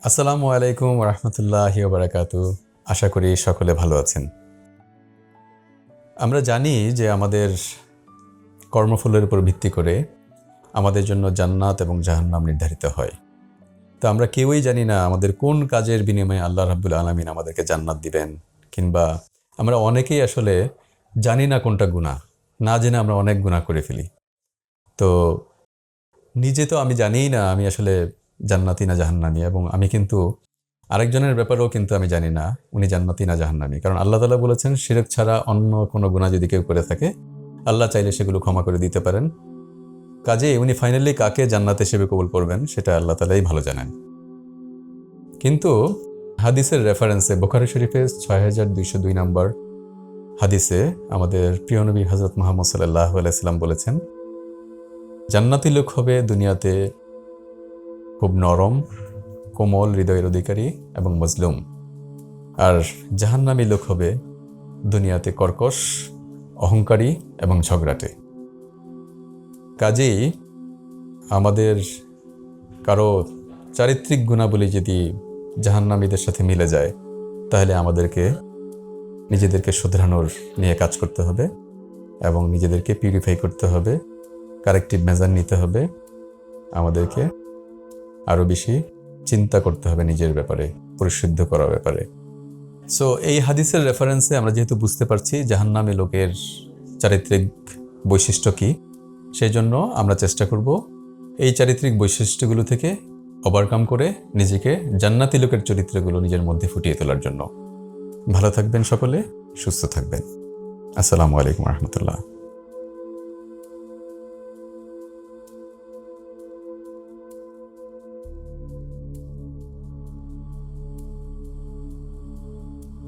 আসসালামু আলাইকুম রহমতুল্লাহি বারাকাতু। আশা করি সকলে ভালো আছেন। আমরা জানি যে আমাদের কর্মফলের উপর ভিত্তি করে আমাদের জন্য জান্নাত এবং জাহান্নাম নির্ধারিত হয়। তো আমরা কেউই জানি না আমাদের কোন কাজের বিনিময়ে আল্লাহ রাব্বুল আলামিন আমাদেরকে জান্নাত দিবেন, কিংবা আমরা অনেকেই আসলে জানি না কোনটা গুনাহ, না জেনে আমরা অনেক গুনাহ করে ফেলি। তো নিজে তো আমি জানিই না আমি আসলে জান্নাতি না জাহান্নামী, এবং আমি কিন্তু আরেকজনের ব্যাপারেও কিন্তু আমি জানি না উনি জান্নাতি না জাহান্নামী। কারণ আল্লাহ তাআলা বলেছেন, শিরক ছাড়া অন্য কোনো গুনাহ যদি কেউ করে থাকে, আল্লাহ চাইলে সেগুলো ক্ষমা করে দিতে পারেন। কাজেই উনি ফাইনালি কাকে জান্নাত হিসেবে কবুল করবেন সেটা আল্লাহ তাআলাই ভালো জানেন। কিন্তু হাদিসের রেফারেন্সে বুখারী শরীফের ৬২০২ নম্বর হাদিসে আমাদের প্রিয় নবী হযরত মুহাম্মদ সাল্লাল্লাহু আলাইহি সাল্লাম বলেছেন, জান্নাতি লোক হবে দুনিয়াতে খুব নরম, কোমল হৃদয়ের অধিকারী এবং মজলুম, আর জাহান্নামী লোক হবে দুনিয়াতে কর্কশ, অহংকারী এবং ঝগড়াটে। কাজেই আমাদের কারো চারিত্রিক গুণাবলী যদি জাহান্নামীদের সাথে মিলে যায়, তাহলে আমাদেরকে নিজেদেরকে শুধরানোর নিয়ে কাজ করতে হবে এবং নিজেদেরকে পিউরিফাই করতে হবে, কারেক্টিভ মেজার নিতে হবে, আমাদেরকে আরও বেশি চিন্তা করতে হবে নিজের ব্যাপারে, পরিশুদ্ধ করার ব্যাপারে। সো এই হাদিসের রেফারেন্সে আমরা যেহেতু বুঝতে পারছি জাহান্নামী লোকের চারিত্রিক বৈশিষ্ট্য কী, সেই জন্য আমরা চেষ্টা করব এই চারিত্রিক বৈশিষ্ট্যগুলো থেকে ওভারকাম করে নিজেকে জান্নাতি লোকের চরিত্রগুলো নিজের মধ্যে ফুটিয়ে তোলার জন্য। ভালো থাকবেন সকলে, সুস্থ থাকবেন। আসসালামু আলাইকুম রহমতুল্লাহ।